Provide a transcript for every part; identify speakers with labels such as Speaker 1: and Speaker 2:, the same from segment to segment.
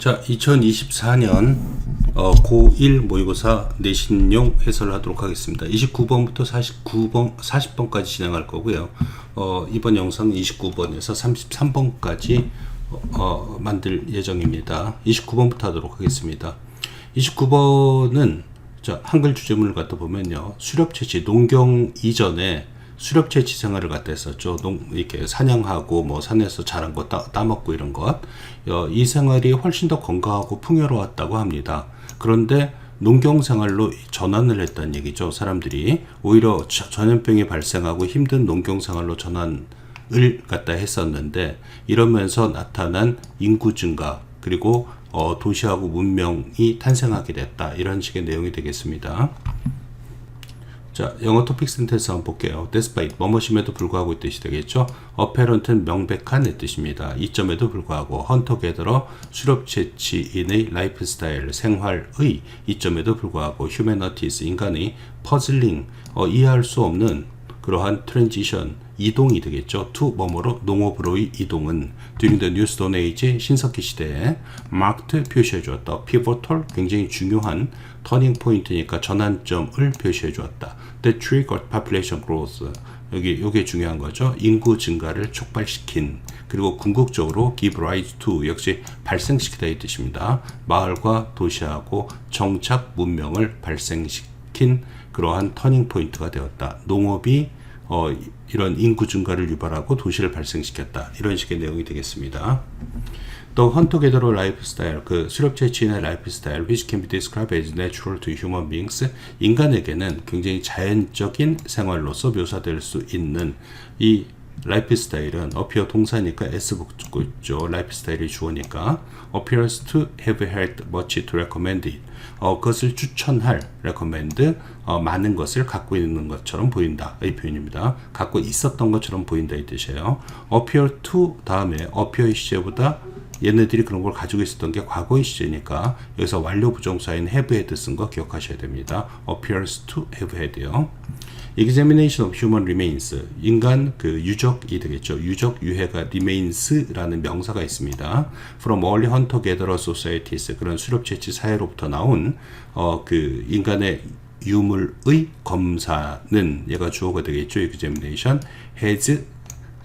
Speaker 1: 자, 2024년 고1 모의고사 내신용 해설을 하도록 하겠습니다. 29번부터 40번까지 진행할 거고요. 이번 영상은 29번에서 33번까지 만들 예정입니다. 29번부터 하도록 하겠습니다. 29번은 한글 주제문을 갖다 보면요. 수렵채취, 농경 이전에 수렵채취 생활을 갖다 했었죠. 이렇게 사냥하고 뭐 산에서 자란 거 따먹고 이런 것. 이 생활이 훨씬 더 건강하고 풍요로웠다고 합니다. 그런데 농경 생활로 전환을 했다는 얘기죠. 사람들이 오히려 전염병이 발생하고 힘든 농경 생활로 전환을 갖다 했었는데, 이러면서 나타난 인구 증가, 그리고 도시하고 문명이 탄생하게 됐다. 이런 식의 내용이 되겠습니다. 자, 영어 토픽 센텐스 한번 볼게요. despite, 뭐뭐심에도 불구하고 이 뜻이 되겠죠. apparent는 명백한 의 뜻입니다. 이점에도 불구하고, 헌터 게더러 수렵채취인의 라이프 스타일, 생활의 이점에도 불구하고, humanities, 인간의 puzzling, 이해할 수 없는 그러한 transition, 이동이 되겠죠. to 뭐뭐로 농업으로의 이동은 during the New Stone Age, 신석기 시대에 marked, 표시해 주었다. pivotal, 굉장히 중요한 터닝 포인트니까 전환점을 표시해 주었다. The triggered population growth, 요게 중요한 거죠. 인구 증가를 촉발시킨, 그리고 궁극적으로 give rise to, 역시 발생시키다 이 뜻입니다. 마을과 도시하고 정착 문명을 발생시킨 그러한 터닝 포인트가 되었다. 농업이 이런 인구 증가를 유발하고 도시를 발생시켰다. 이런 식의 내용이 되겠습니다. 또 헌터 게더러 라이프 스타일, 그 수렵채취인의 라이프 스타일, which can be described as natural to human beings, 인간에게는 굉장히 자연적인 생활로서 묘사될 수 있는 이 라이프 스타일은 appear 동사니까 s 붙고 있죠. 라이프 스타일이 주어니까 appears to have had much to recommend it. 그것을 추천할 recommend, 많은 것을 갖고 있는 것처럼 보인다 이 표현입니다. 갖고 있었던 것처럼 보인다 이 뜻이에요. appear to 다음에 appear의 시제보다 얘네들이 그런 걸 가지고 있었던 게 과거의 시제니까 여기서 완료 부정사인 have had 쓴 거 기억하셔야 됩니다. appears to have had요. examination of human remains, 인간 그 유적이 되겠죠. 유적 유해가 remains라는 명사가 있습니다. from early hunter gatherer societies, 그런 수렵채취 사회로부터 나온 그 인간의 유물의 검사는, 얘가 주어가 되겠죠. examination has,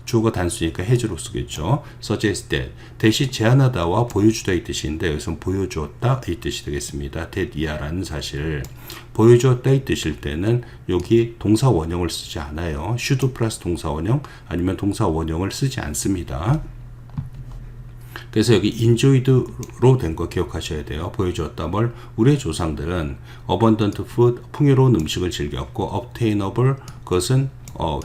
Speaker 1: 주어가 단수니까 has로 쓰겠죠. suggested, 대시 제안하다와 보여주다 이 뜻인데 여기서는 보여주었다 이 뜻이 되겠습니다. that 이하라는 사실을 보여주었다 이 뜻일 때는 여기 동사 원형을 쓰지 않아요. should 플러스 동사 원형 아니면 동사 원형을 쓰지 않습니다. 그래서 여기 enjoyed로 된 거 기억하셔야 돼요. 보여주었다. 뭘? 우리의 조상들은 abundant food, 풍요로운 음식을 즐겼고, obtainable, 그것은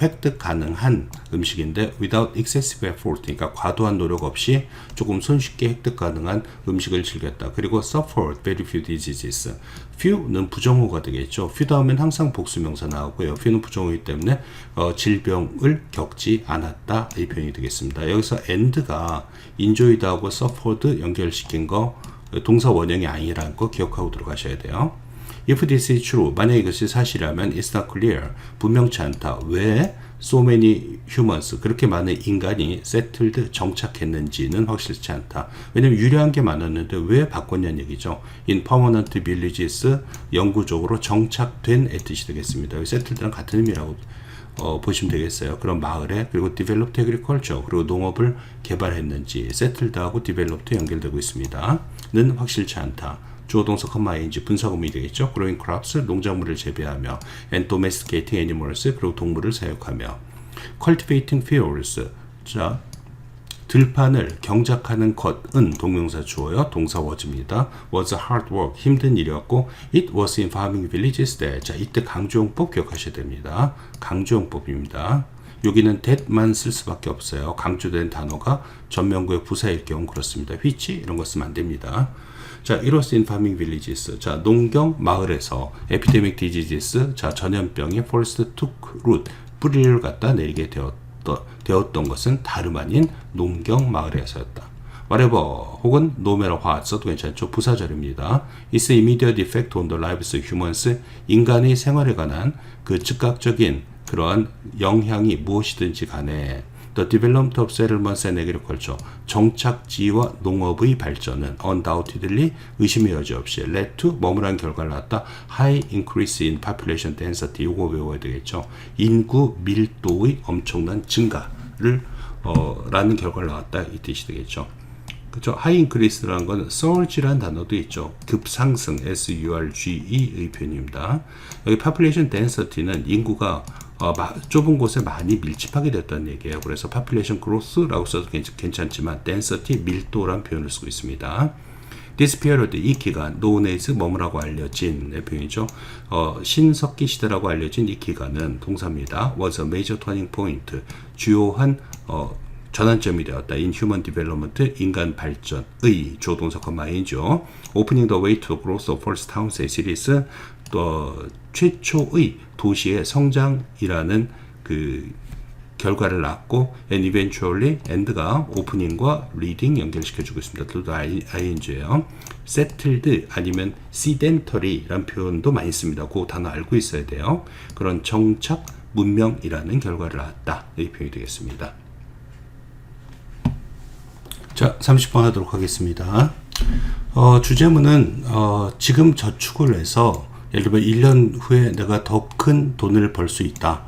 Speaker 1: 획득 가능한 음식인데 without excessive effort, 그러니까 과도한 노력 없이 조금 손쉽게 획득 가능한 음식을 즐겼다. 그리고 suffered very few diseases. few는 부정어가 되겠죠. few 다음엔 항상 복수명사 나오고요. few는 부정어이기 때문에 질병을 겪지 않았다 이 표현이 되겠습니다. 여기서 and가 enjoyed하고 suffered 연결시킨 거 동사 원형이 아니라는 거 기억하고 들어가셔야 돼요. If this is true, 만약 이것이 사실이라면 it's not clear, 분명치 않다. 왜 so many humans, 그렇게 많은 인간이 settled, 정착했는지는 확실치 않다. 왜냐면 유리한 게 많았는데 왜 바꿨냐는 얘기죠. In permanent villages, 영구적으로 정착된 의 뜻이 되겠습니다. settled랑 같은 의미라고 보시면 되겠어요. 그런 마을에, 그리고 developed agriculture, 그리고 농업을 개발했는지, settled하고 developed 연결되고 있습니다. 는 확실치 않다. 주어 동사 ing 분사구문이 되겠죠. growing crops, 농작물을 재배하며, and domesticating animals, 그리고 동물을 사육하며, cultivating fields, 자, 들판을 경작하는 것은 동명사 주어요. 동사 was입니다. was hard work, 힘든 일이었고, it was in farming villages that, 자, 이때 강조용법 기억하셔야 됩니다. 강조용법입니다. 여기는 that만 쓸 수밖에 없어요. 강조된 단어가 전명구의 부사일 경우 그렇습니다. which 이런 거 쓰면 안 됩니다. 자, it was in farming villages. 자, 농경 마을에서 epidemic diseases, 자, 전염병이 first took root, 뿌리를 갖다 내리게 되었던 것은 다름 아닌 농경 마을에서였다. whatever 혹은 no matter what 써도 괜찮죠. 부사절입니다. It's immediate effect on the lives of humans, 인간의 생활에 관한 그 즉각적인 그러한 영향이 무엇이든지 간에 The development of settlements and agriculture. 정착지와 농업의 발전은 undoubtedly 의심의 여지 없이 led to 뭐뭐라는 결과를 낳았다. High increase in population density. 이거 외워야 되겠죠. 인구 밀도의 엄청난 증가를 라는 결과를 낳았다. 이 뜻이 되겠죠. 그죠? 하이 인크리스라는 건 surge라는 단어도 있죠. 급상승, surge의 표현입니다. 여기 population density는 인구가 좁은 곳에 많이 밀집하게 됐다는 얘기예요. 그래서 population growth라고 써도 괜찮지만 density, 밀도라는 표현을 쓰고 있습니다. This period, 이 기간, known as 뭐뭐라고 알려진 표현이죠. 신석기 시대라고 알려진 이 기간은 동사입니다. was a major turning point, 주요한 전환점이 되었다. In human development, 인간 발전의 주어 동사 컴마인이죠. Opening the way to the growth of first towns and cities, 최초의 도시의 성장이라는 그 결과를 낳고 and eventually and가 opening과 reading 연결시켜주고 있습니다. 또 ing예요. settled 아니면 sedentary라는 표현도 많이 씁니다. 그 단어 알고 있어야 돼요. 그런 정착 문명이라는 결과를 낳았다. 이 표현이 되겠습니다. 자, 30번 하도록 하겠습니다. 주제문은 지금 저축을 해서 예를 들면 1년 후에 내가 더 큰 돈을 벌 수 있다.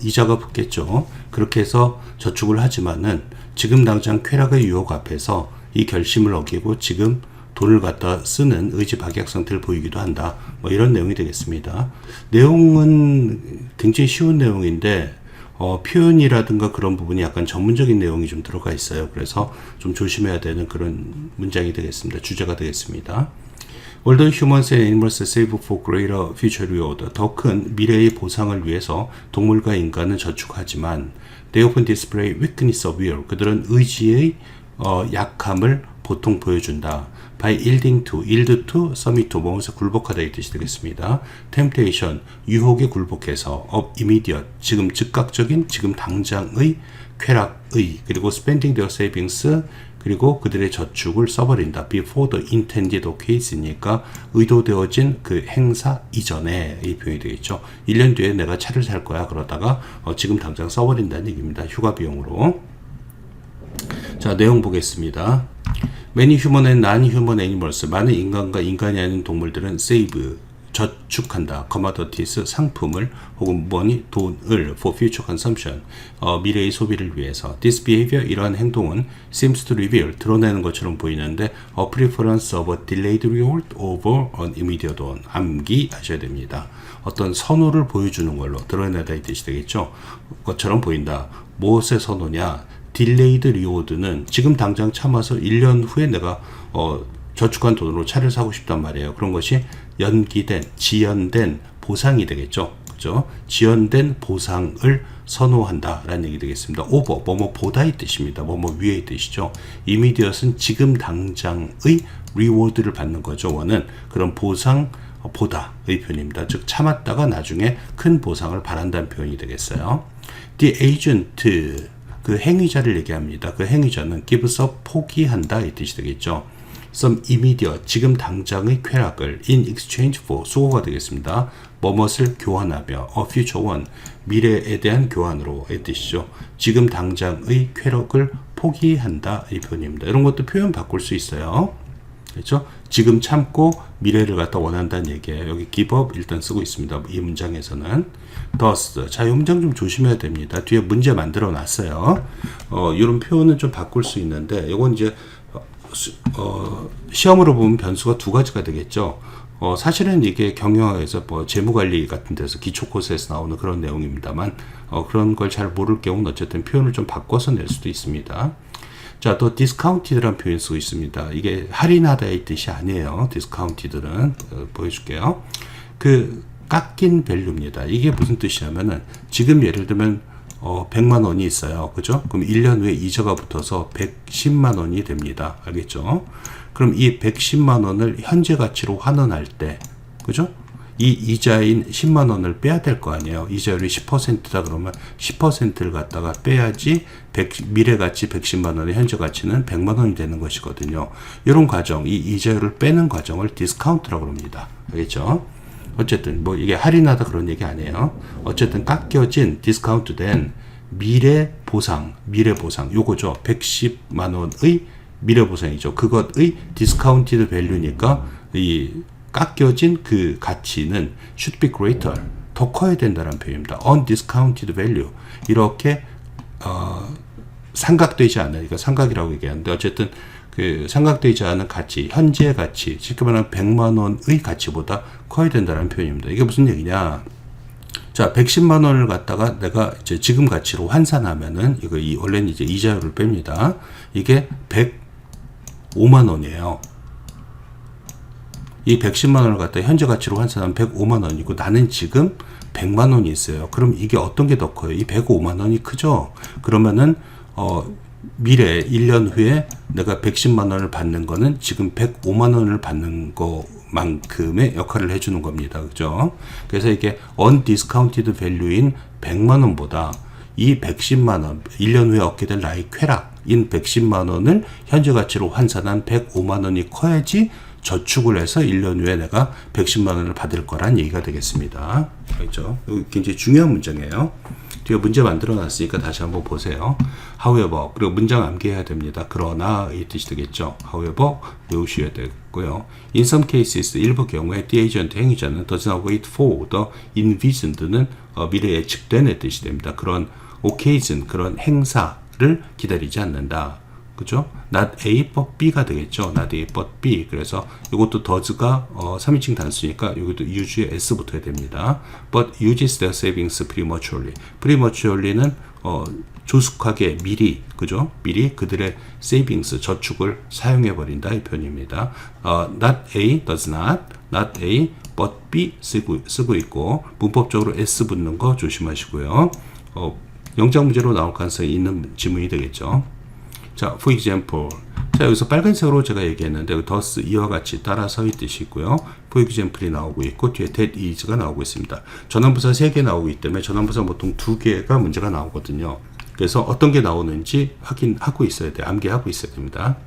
Speaker 1: 이자가 붙겠죠. 그렇게 해서 저축을 하지만은 지금 당장 쾌락의 유혹 앞에서 이 결심을 어기고 지금 돈을 갖다 쓰는 의지박약 상태를 보이기도 한다. 이런 내용이 되겠습니다. 내용은 굉장히 쉬운 내용인데 표현이라든가 그런 부분이 약간 전문적인 내용이 좀 들어가 있어요. 그래서 좀 조심해야 되는 그런 문장이 되겠습니다. 주제가 되겠습니다. Although humans and animals save for greater future reward, 더 큰 미래의 보상을 위해서 동물과 인간은 저축하지만 they often display weakness of will. 그들은 의지의 약함을 보통 보여준다. By yielding to, yield to, submit to, 뭐에서 굴복하다 이 뜻이 되겠습니다. Temptation, 유혹에 굴복해서 of immediate, 지금 즉각적인, 지금 당장의 쾌락의, 그리고 spending their savings, 그리고 그들의 저축을 써버린다. Before the intended occasion이니까 의도되어진 그 행사 이전에 이 표현이 되겠죠. 1년 뒤에 내가 차를 살 거야. 그러다가 지금 당장 써버린다는 얘기입니다. 휴가 비용으로. 자, 내용 보겠습니다. Many human and non-human animals, 많은 인간과 인간이 아닌 동물들은 save, 저축한다. commodities, 상품을 혹은 money, 돈을 for future consumption, 미래의 소비를 위해서. This behavior, 이러한 행동은 seems to reveal, 드러내는 것처럼 보이는데 a preference of a delayed reward over an immediate one. 암기하셔야 됩니다. 어떤 선호를 보여주는 걸로 드러내다 이 뜻이 되겠죠. 것처럼 보인다. 무엇의 선호냐? 딜레이드 리워드는 지금 당장 참아서 1년 후에 내가 저축한 돈으로 차를 사고 싶단 말이에요. 그런 것이 연기된, 지연된 보상이 되겠죠. 그죠? 지연된 보상을 선호한다라는 얘기 되겠습니다. over, 뭐뭐보다의 뜻입니다. 뭐뭐 위의 뜻이죠. immediate은 지금 당장의 리워드를 받는 거죠. 원은 그런 보상 보다의 표현입니다. 즉 참았다가 나중에 큰 보상을 바란다는 표현이 되겠어요. The agent, 그 행위자를 얘기합니다. 그 행위자는 gives up, 포기한다 이 뜻이 되겠죠. Some immediate, 지금 당장의 쾌락을 in exchange for, 수고가 되겠습니다. 뭐뭇을 교환하며 a future one, 미래에 대한 교환으로 이 뜻이죠. 지금 당장의 쾌락을 포기한다 이 표현입니다. 이런 것도 표현 바꿀 수 있어요. 그렇죠? 지금 참고 미래를 갖다 원한다는 얘기예요. 여기 give up 일단 쓰고 있습니다. 이 문장에서는 thus. 자, 이 문장 좀 조심해야 됩니다. 뒤에 문제 만들어 놨어요. 이런 표현은 좀 바꿀 수 있는데 이건 이제 시험으로 보면 변수가 두 가지가 되겠죠. 사실은 이게 경영학에서 재무관리 같은 데서 기초 코스에서 나오는 그런 내용입니다만 그런 걸 잘 모를 경우는 어쨌든 표현을 좀 바꿔서 낼 수도 있습니다. 자, 또 discounted라는 표현 쓰고 있습니다. 이게 할인하다의 뜻이 아니에요. discounted는 보여줄게요. 그 깎인 밸류입니다. 이게 무슨 뜻이냐면은 지금 예를 들면 100만 원이 있어요. 그죠? 그럼 1년 후에 이자가 붙어서 110만 원이 됩니다. 알겠죠? 그럼 이 110만 원을 현재 가치로 환원할 때, 그죠? 이 이자인 10만 원을 빼야 될 거 아니에요. 이자율이 10%다 그러면 10%를 갖다가 빼야지 미래 가치 110만 원의 현재 가치는 100만 원이 되는 것이거든요. 이런 과정, 이 이자율을 빼는 과정을 디스카운트라고 합니다. 알겠죠? 어쨌든 이게 할인하다 그런 얘기 아니에요. 어쨌든 깎여진 디스카운트된 미래 보상 요거죠. 110만 원의 미래 보상이죠. 그것의 디스카운티드 밸류니까 이 깎여진 그 가치는 should be greater, 더 커야 된다는 표현입니다. undiscounted value, 이렇게 삼각되지 않는, 그러니까 삼각이라고 얘기하는데 어쨌든 그 삼각되지 않은 가치, 현재 가치, 쉽게 말하면 100만 원의 가치보다 커야 된다는 표현입니다. 이게 무슨 얘기냐? 자, 110만 원을 갖다가 내가 이제 지금 가치로 환산하면은 이거 원래는 이제 이자율을 뺍니다. 이게 105만 원이에요. 이 110만 원을 갖다 현재 가치로 환산하면 105만 원이고 나는 지금 100만 원이 있어요. 그럼 이게 어떤 게 더 커요? 이 105만 원이 크죠? 그러면은 미래 1년 후에 내가 110만 원을 받는 거는 지금 105만 원을 받는 거만큼의 역할을 해주는 겁니다. 그죠? 그래서 이게 undiscounted value인 100만 원보다 이 110만 원, 1년 후에 얻게 될 나의 쾌락인 110만 원을 현재 가치로 환산한 105만 원이 커야지 저축을 해서 1년 후에 내가 110만 원을 받을 거란 얘기가 되겠습니다. 그렇죠? 이거 굉장히 중요한 문장이에요. 뒤에 문제 만들어 놨으니까 다시 한번 보세요. however, 그리고 문장 암기해야 됩니다. 그러나 이 뜻이 되겠죠. however, 외우셔야 되고요. in some cases, 일부 경우에 the agent, 행위자는 does not wait for the envisioned는 미래에 예측된의 뜻이 됩니다. 그런 occasion, 그런 행사를 기다리지 않는다. 그죠? not A but B가 되겠죠. not A but B. 그래서 이것도 does가 3인칭 단수니까 이것도 use에 S 붙어야 됩니다. but uses their savings prematurely. prematurely는 조숙하게 미리, 그죠? 미리 그들의 savings, 저축을 사용해 버린다 이 표현입니다. not A does not A but B 쓰고 있고 문법적으로 S 붙는 거 조심하시고요. 영장 문제로 나올 가능성이 있는 지문이 되겠죠. 자, for example. 자, 여기서 빨간색으로 제가 얘기했는데, thus, 이와 같이 따라서 이 뜻이 있고요. for example이 나오고 있고, 뒤에 that is가 나오고 있습니다. 전환부사 3개 나오기 때문에 전환부사 보통 2개가 문제가 나오거든요. 그래서 어떤 게 나오는지 확인하고 있어야 돼요. 암기하고 있어야 됩니다.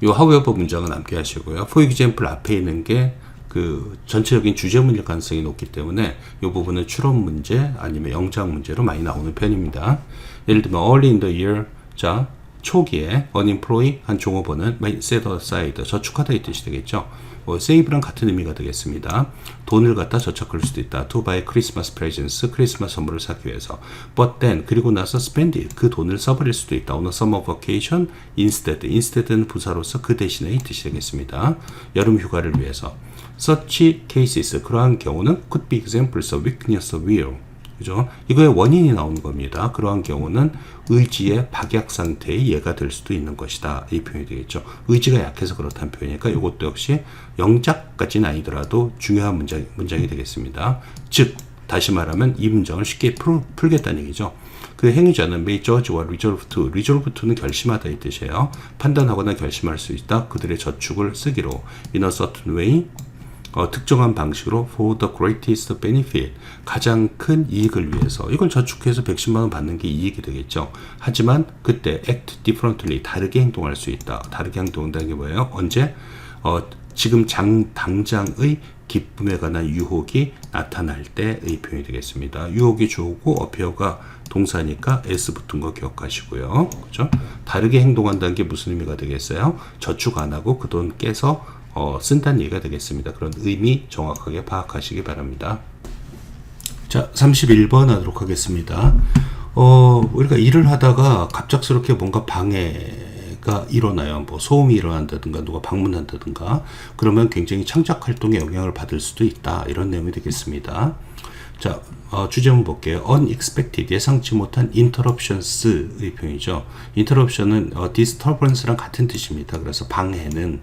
Speaker 1: 이 however 문장은 암기하시고요. for example 앞에 있는 게 그 전체적인 주제문일 가능성이 높기 때문에 이 부분은 추론 문제 아니면 영장 문제로 많이 나오는 편입니다. 예를 들면 early in the year, 자, 초기에 unemployed 한 종업원은 may set aside 저축하다 이 뜻이 되겠죠. save랑 같은 의미가 되겠습니다. 돈을 갖다 저축할 수도 있다. to buy Christmas presents, 크리스마스 선물을 사기 위해서. but then 그리고 나서 spend it, 그 돈을 써버릴 수도 있다. on a summer vacation instead는 부사로서 그 대신에 이 뜻이 되겠습니다. 여름 휴가를 위해서. such cases, 그러한 경우는 could be examples of weakness of will. 그죠? 이거의 원인이 나오는 겁니다. 그러한 경우는 의지의 박약 상태의 예가 될 수도 있는 것이다. 이 표현이 되겠죠. 의지가 약해서 그렇다는 표현이니까 이것도 역시 영작까지는 아니더라도 중요한 문장이 되겠습니다. 즉, 다시 말하면 이 문장을 쉽게 풀겠다는 얘기죠. 그 행위자는 may judge와 resolve to는 결심하다 이 뜻이에요. 판단하거나 결심할 수 있다. 그들의 저축을 쓰기로 in a certain way, 특정한 방식으로 for the greatest benefit, 가장 큰 이익을 위해서. 이걸 저축해서 110만 원 받는 게 이익이 되겠죠. 하지만 그때 act differently, 다르게 행동할 수 있다. 다르게 행동한다는 게 뭐예요? 언제? 지금 당장의 기쁨에 관한 유혹이 나타날 때의 표현이 되겠습니다. 유혹이 주어고 appear가 동사니까 S 붙은 거 기억하시고요. 그죠? 다르게 행동한다는 게 무슨 의미가 되겠어요? 저축 안 하고 그 돈 깨서 쓴다는 얘기가 되겠습니다. 그런 의미 정확하게 파악하시기 바랍니다. 자, 31번 하도록 하겠습니다. 우리가 일을 하다가 갑작스럽게 뭔가 방해가 일어나요. 뭐 소음이 일어난다든가 누가 방문한다든가 그러면 굉장히 창작 활동에 영향을 받을 수도 있다. 이런 내용이 되겠습니다. 자, 주제문 볼게요. unexpected, 예상치 못한 interruptions의 표현이죠. interruption은 disturbance랑 같은 뜻입니다. 그래서 방해는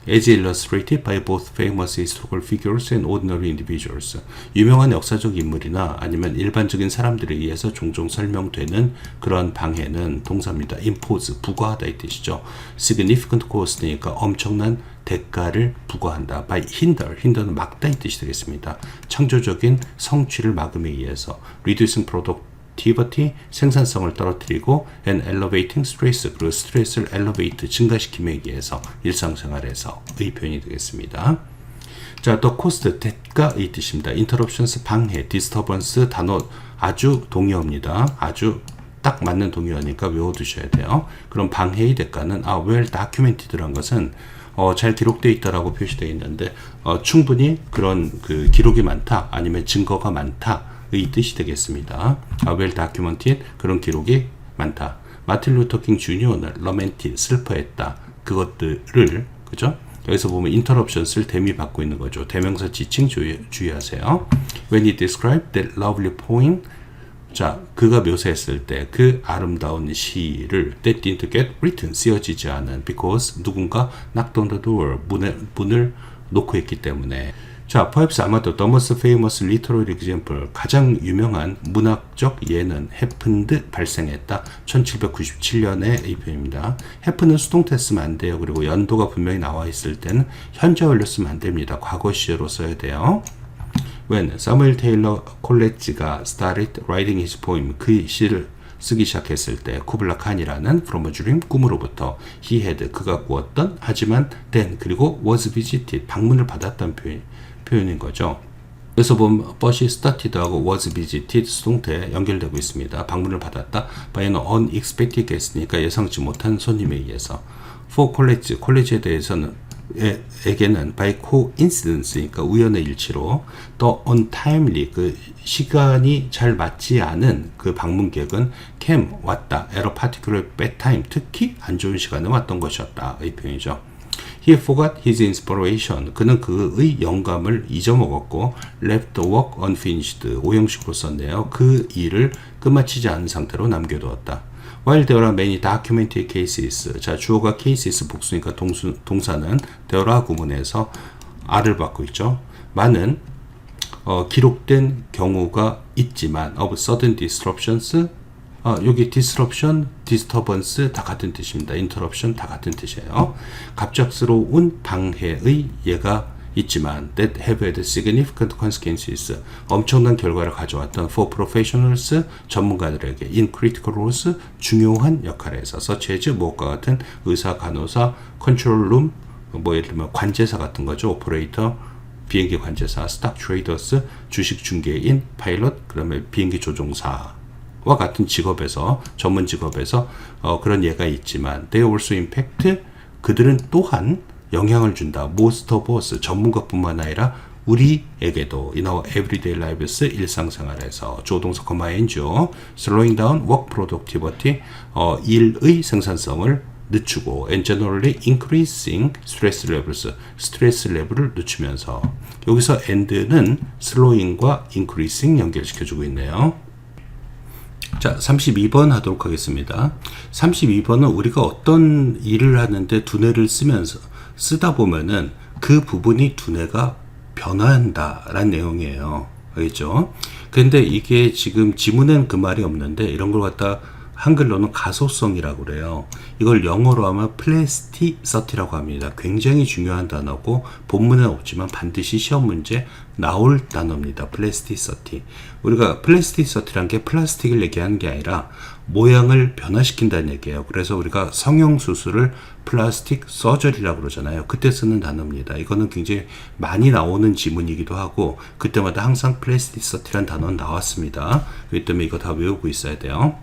Speaker 1: as illustrated by both famous historical figures and ordinary individuals. 유명한 역사적 인물이나 아니면 일반적인 사람들에 의해서 종종 설명되는 그런 방해는 동사입니다. impose, 부과하다 이 뜻이죠. significant cost니까 엄청난 대가를 부과한다. by hinder는 막다 이 뜻이 되겠습니다. 창조적인 성취를 막음에 의해서 reducing productivity, 생산성을 떨어뜨리고 and elevating stress, 그리고 스트레스를 elevate, 증가시킴에 의해서 일상생활에서의 표현이 되겠습니다. 자, 또 cost, 대가 이 뜻입니다. interruptions, 방해, disturbance 단어 아주 동의어입니다. 아주 딱 맞는 동의어니까 외워두셔야 돼요. 그럼 방해의 대가는 well documented란 것은 잘 기록되어 있다라고 표시되어 있는데 충분히 그런 그 기록이 많다 아니면 증거가 많다의 뜻이 되겠습니다. well documented 그런 기록이 많다. 마틴 루터 킹 주니어는 lamented 슬퍼했다. 그것들을 그죠? 여기서 보면 interruption 쓸 대미 받고 있는 거죠. 대명사 지칭 주의하세요. When he described that lovely poem, 자, 그가 묘사했을 때 그 아름다운 시를 that didn't get written, 쓰여지지 않은 because 누군가 knocked on the door, 문을 놓고 있기 때문에. 자, perhaps 아마도 the most famous literary example, 가장 유명한 문학적 예는 happened, 발생했다. 1797년의 이 표현입니다. happen은 수동태 쓰면 안 돼요. 그리고 연도가 분명히 나와 있을 때는 현재 완료 쓰면 안 됩니다. 과거 시제로 써야 돼요. When Samuel Taylor Coleridge가 started writing his poem, 그 시를 쓰기 시작했을 때 쿠블라칸이라는 from a dream, 꿈으로부터 he had, 그가 꾸었던, 하지만 then, 그리고 was visited, 방문을 받았다는 표현인 거죠. 그래서 보면 but started하고 was visited 수동태 연결되고 있습니다. 방문을 받았다 by an unexpected guest니까 예상치 못한 손님에 의해서. For Coleridge, 콜리지에 대해서는 에게는 by coincidence니까 우연의 일치로 또 untimely 그 시간이 잘 맞지 않은 그 방문객은 came 왔다 at a particular bad time 특히 안 좋은 시간에 왔던 것이었다 이 표현이죠. He forgot his inspiration. 그는 그의 영감을 잊어먹었고 left the work unfinished. 오형식으로 썼네요. 그 일을 끝마치지 않은 상태로 남겨두었다. While there are many documented cases. 자, 주어가 cases 복수니까 동사는 there are 구문에서 R을 받고 있죠. 많은 기록된 경우가 있지만 of sudden disruptions. 여기 disruption, disturbance 다 같은 뜻입니다. interruption 다 같은 뜻이에요. 갑작스러운 방해의 예가 있지만 that have had significant consequences 엄청난 결과를 가져왔던 for professionals 전문가들에게 in critical roles 중요한 역할에서 such as 무엇과 같은 의사, 간호사, control room 뭐 예를 들면 관제사 같은 거죠. operator 비행기 관제사, stock traders 주식 중개인, pilot 그다음에 비행기 조종사 와 같은 직업에서 전문 직업에서 그런 예가 있지만 they also impact 그들은 또한 영향을 준다. most of us 전문가뿐만 아니라 우리에게도 in our everyday lives 일상생활에서 조동사 ing slowing down work productivity 일의 생산성을 늦추고 and generally increasing stress levels 스트레스 레벨을 늦추면서 여기서 and는 slowing과 increasing 연결시켜주고 있네요. 자, 32번 하도록 하겠습니다. 32번은 우리가 어떤 일을 하는데 두뇌를 쓰다 보면은 그 부분이 두뇌가 변화한다라는 내용이에요. 알겠죠? 근데 이게 지금 지문엔 그 말이 없는데 이런 걸 갖다 한글로는 가소성이라고 그래요. 이걸 영어로 하면 플라스티시티라고 합니다. 굉장히 중요한 단어고 본문은 없지만 반드시 시험 문제 나올 단어입니다. 플라스티시티. 우리가 플라스티시티란 게 플라스틱을 얘기하는 게 아니라 모양을 변화시킨다는 얘기예요. 그래서 우리가 성형수술을 플라스틱 서저리라고 그러잖아요. 그때 쓰는 단어입니다. 이거는 굉장히 많이 나오는 지문이기도 하고 그때마다 항상 플라스티시티란 단어는 나왔습니다. 그렇기 때문에 이거 다 외우고 있어야 돼요.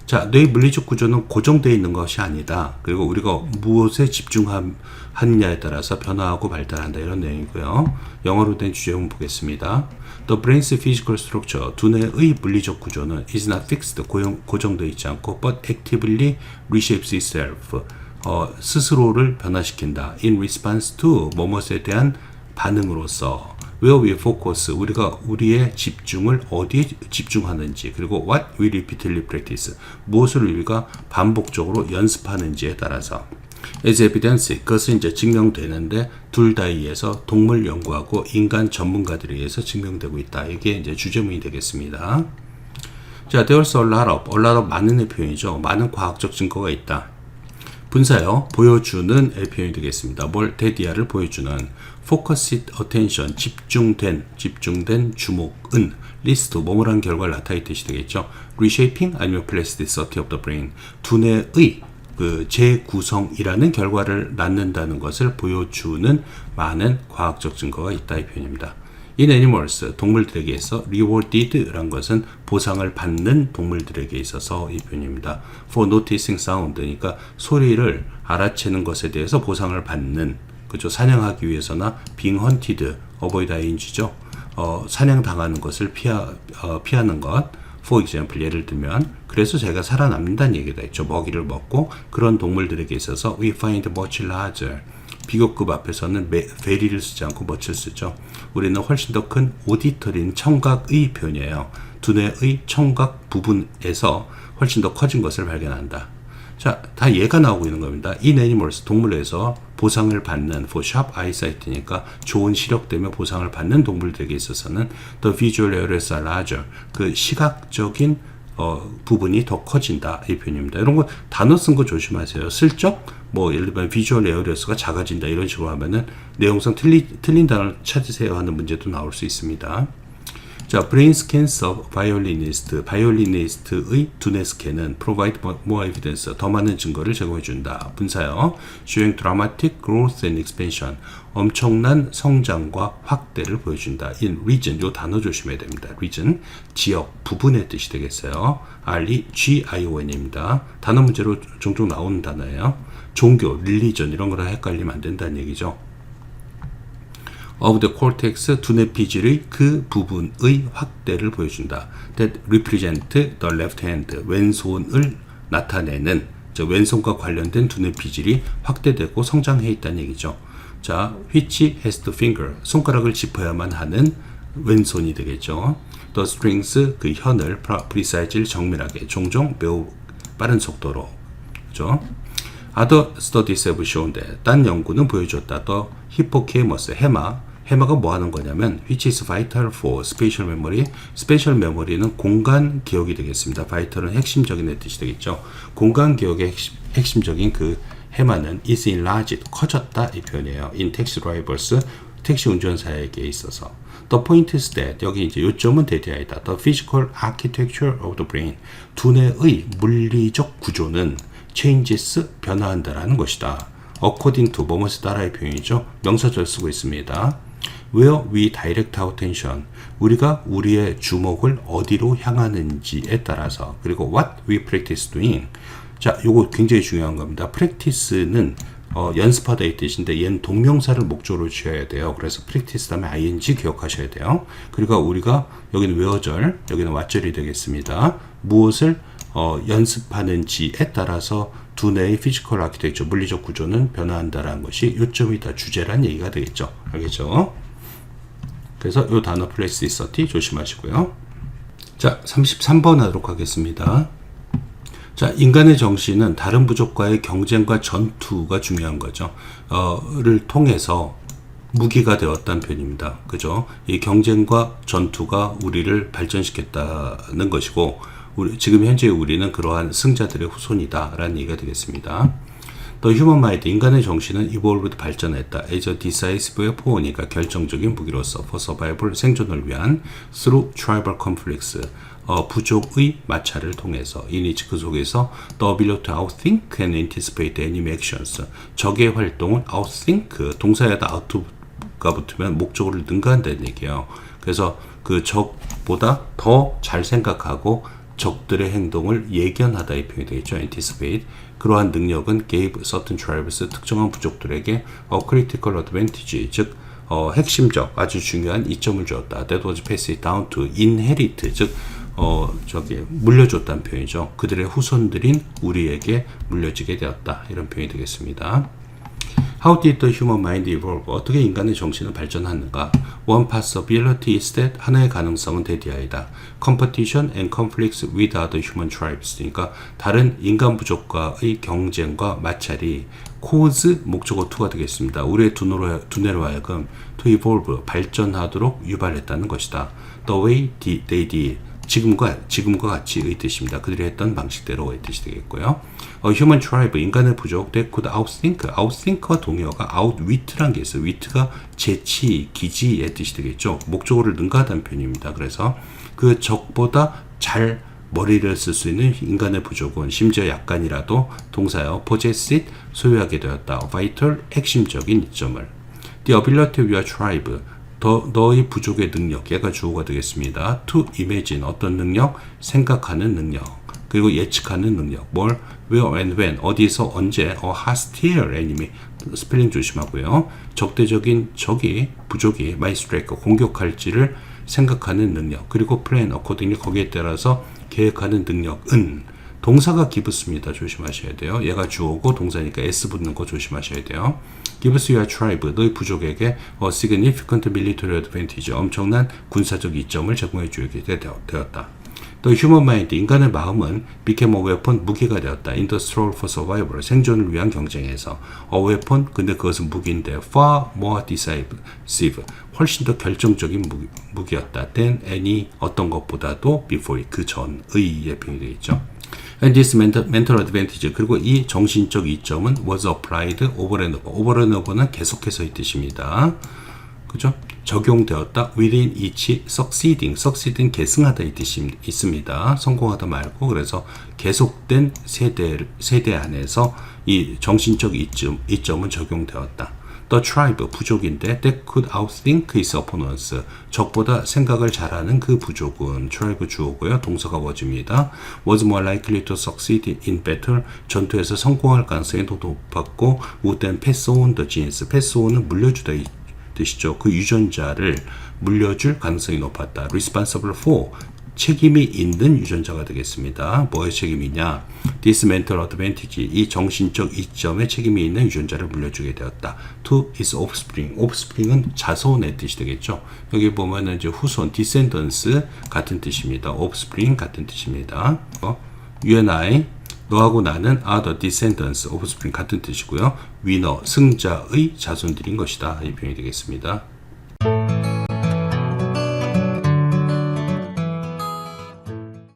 Speaker 1: 자, 뇌의 물리적 구조는 고정되어 있는 것이 아니다. 그리고 우리가 무엇에 집중하느냐에 따라서 변화하고 발달한다. 이런 내용이고요. 영어로 된 주제문 보겠습니다. The brain's physical structure, 두뇌의 물리적 구조는 is not fixed, 고정되어 있지 않고 but actively reshapes itself, 스스로를 변화시킨다. In response to, 뭐뭇에 대한 반응으로서. Where we focus, 우리가 우리의 집중을 어디에 집중하는지, 그리고 what we repeatedly practice, 무엇을 우리가 반복적으로 연습하는지에 따라서. As evidence, 그것은 이제 증명되는데 둘 다에 의해서 동물 연구하고 인간 전문가들에 의해서 증명되고 있다. 이게 이제 주제문이 되겠습니다. 자, there's a lot of 많은의 표현이죠. 많은 과학적 증거가 있다. 분사요, 보여주는 의 표현이 되겠습니다. 뭘 대디아를 보여주는. Focused attention, 집중된 주목은 리스트, 뭐뭐라는 결과를 나타낼 뜻이 되겠죠. Reshaping 아니면 plasticity of the brain, 두뇌의 그 재구성이라는 결과를 낳는다는 것을 보여주는 많은 과학적 증거가 있다 이 표현입니다. In animals, 동물들에게서 rewarded라는 것은 보상을 받는 동물들에게 있어서 이 표현입니다. For noticing sound, 그러니까 소리를 알아채는 것에 대해서 보상을 받는, 그죠? 사냥하기 위해서나 being hunted, avoid ing죠. 사냥당하는 것을 피하는 것. For example, 예를 들면, 그래서 제가 살아남는다는 얘기가 있죠. 먹이를 먹고 그런 동물들에게 있어서 we find much larger. 비교급 앞에서는 very를 쓰지 않고 much를 쓰죠. 우리는 훨씬 더 큰 오디터리는 청각의 표현이에요. 두뇌의 청각 부분에서 훨씬 더 커진 것을 발견한다. 자, 다 얘가 나오고 있는 겁니다. In animals, 동물에서 보상을 받는 for sharp eyesight니까 좋은 시력 때문에 보상을 받는 동물들에게 있어서는 the visual areas are larger. 그 시각적인 부분이 더 커진다 이 표현입니다. 이런 거 단어 쓴 거 조심하세요. 슬쩍 뭐 예를 들면 visual areas가 작아진다 이런 식으로 하면은 내용상 틀린 단어를 찾으세요 하는 문제도 나올 수 있습니다. 자, brain scans of 바이올리니스트의 두뇌 스캔은 provide more evidence, 더 많은 증거를 제공해 준다. 분사요. showing dramatic growth and expansion, 엄청난 성장과 확대를 보여준다. in region, 요 단어 조심해야 됩니다. region, 지역, 부분의 뜻이 되겠어요. R-E-G-I-O-N입니다. 단어 문제로 종종 나오는 단어예요. 종교, religion 이런 거랑 헷갈리면 안 된다는 얘기죠. of the cortex, 두뇌 피질의 그 부분의 확대를 보여준다. that represent the left hand, 왼손을 나타내는, 왼손과 관련된 두뇌 피질이 확대되고 성장해 있다는 얘기죠. 자, which has the finger, 손가락을 짚어야만 하는 왼손이 되겠죠. the strings, 그 현을 precisely, 정밀하게, 종종 매우 빠른 속도로, 그죠? Other studies have shown that, 딴 연구는 보여줬다. The hippocampus, 해마가 뭐 하는 거냐면 which is vital for spatial memory. spatial memory는 공간 기억이 되겠습니다. vital은 핵심적인 뜻이 되겠죠. 공간 기억의 핵심적인 그 해마는 is enlarged, 커졌다 이 표현이에요. in taxi drivers, 택시 운전사에게 있어서. The point is that, 여기 이제 요점은 대디아이다. The physical architecture of the brain, 두뇌의 물리적 구조는 changes, 변화한다라는 것이다. according to, 뭐뭐에 따라의 표현이죠. 명사절 쓰고 있습니다. where we direct our attention, 우리가 우리의 주목을 어디로 향하는지에 따라서. 그리고 what we practice doing. 자, 요거 굉장히 중요한 겁니다. practice는 연습하다 이 뜻인데 얘는 동명사를 목적으로 지어야 돼요. 그래서 practice 다음에 ing 기억하셔야 돼요. 그리고 우리가 여기는 where절, 여기는 what절이 되겠습니다. 무엇을 연습하는지에 따라서 두뇌의 피지컬 아키텍처, 물리적 구조는 변화한다라는 것이 요점이다, 주제란 얘기가 되겠죠. 알겠죠? 그래서 요 단어 plasticity 조심하시고요. 자, 33번 하도록 하겠습니다. 자, 인간의 정신은 다른 부족과의 경쟁과 전투가 중요한 거죠. 를 통해서 무기가 되었다는 표현입니다. 그죠? 이 경쟁과 전투가 우리를 발전시켰다는 것이고, 지금 현재 우리는 그러한 승자들의 후손이다라는 얘기가 되겠습니다. The human mind, 인간의 정신은 evolved, 발전했다. as a decisive weapon이니까 결정적인 무기로서 for survival, 생존을 위한 through tribal conflicts, 부족의 마찰을 통해서 in which, 그 속에서 the ability to outthink and anticipate enemy actions, 적의 활동을 outthink, 동사에다 out가 붙으면 목적어를 능가한다는 얘기예요. 그래서 그 적보다 더 잘 생각하고 적들의 행동을 예견하다 이 표현이 되겠죠. anticipate. 그러한 능력은 gave certain tribes, 특정한 부족들에게 a critical advantage, 즉 핵심적, 아주 중요한 이점을 주었다. that was passed down to inherit, 즉 물려줬다는 표현이죠. 그들의 후손들인 우리에게 물려지게 되었다. 이런 표현이 되겠습니다. How did the human mind evolve? 어떻게 인간의 정신은 발전하는가? One possibility is that, 하나의 가능성은 대디아이다. Competition and conflicts with other human tribes. 그러니까 다른 인간 부족과의 경쟁과 마찰이 cause, 목적어 to가 되겠습니다. 우리의 두뇌로 하여금 to evolve, 발전하도록 유발했다는 것이다. The way they did. 지금과 같이의 뜻입니다. 그들이 했던 방식대로의 뜻이 되겠고요. Human tribe, 인간의 부족, that could outthink. outthink와 동의어가 outwit라는 게 있어요. wit가 재치, 기지의 뜻이 되겠죠. 목적어를 능가하다는 표현입니다. 그래서 그 적보다 잘 머리를 쓸 수 있는 인간의 부족은 심지어 약간이라도 동사여 possess it, 소유하게 되었다. vital, 핵심적인 이점을. The ability of your tribe, 너희 부족의 능력, 얘가 주어가 되겠습니다. to imagine, 어떤 능력? 생각하는 능력. 그리고 예측하는 능력. 뭘? where and when, 어디서 언제. a hostile enemy, 스펠링 조심하고요. 적대적인 적이, 부족이 might strike, 공격할지를 생각하는 능력. 그리고 plan accordingly, 거기에 따라서 계획하는 능력은 동사가 give스입니다. 조심하셔야 돼요. 얘가 주어고 동사니까 s 붙는 거 조심하셔야 돼요. gives your tribe, 너희 부족에게 a significant military advantage, 엄청난 군사적 이점을 제공해 주게 되었다. The human mind, 인간의 마음은 became a weapon, 무기가 되었다. In the struggle for survival, 생존을 위한 경쟁에서. A weapon, 근데 그것은 무기인데 far more decisive, 훨씬 더 결정적인 무기였다. than any, 어떤 것보다도 before, 그 전의 예표이 되겠죠. And this mental advantage, 그리고 이 정신적 이점은 was applied over and over. over and over는 계속해서의 뜻입니다. 그죠? 적용되었다. within each succeeding 계승하다 이 뜻이 있습니다. 성공하다 말고, 그래서 계속된 세대 안에서 이 정신적 이점은 적용되었다. The tribe, 부족인데 that could outthink his opponents, 적보다 생각을 잘하는 그 부족은 tribe 주어고요. 동사가 was입니다. was more likely to succeed in battle, 전투에서 성공할 가능성이 더 높았고 would then pass on the genes, pass on은 물려주다 뜻이죠. 그 유전자를 물려줄 가능성이 높았다. responsible for, 책임이 있는 유전자가 되겠습니다. 뭐의 책임이냐? This mental advantage, 이 정신적 이점에 책임이 있는 유전자를 물려주게 되었다. To his offspring, offspring은 자손의 뜻이 되겠죠. 여기 보면은 이제 후손, descendants 같은 뜻입니다. offspring 같은 뜻입니다. You and I, 너하고 나는 are the descendants, offspring 같은 뜻이고요. winner, 승자의 자손들인 것이다. 이 표현이 되겠습니다.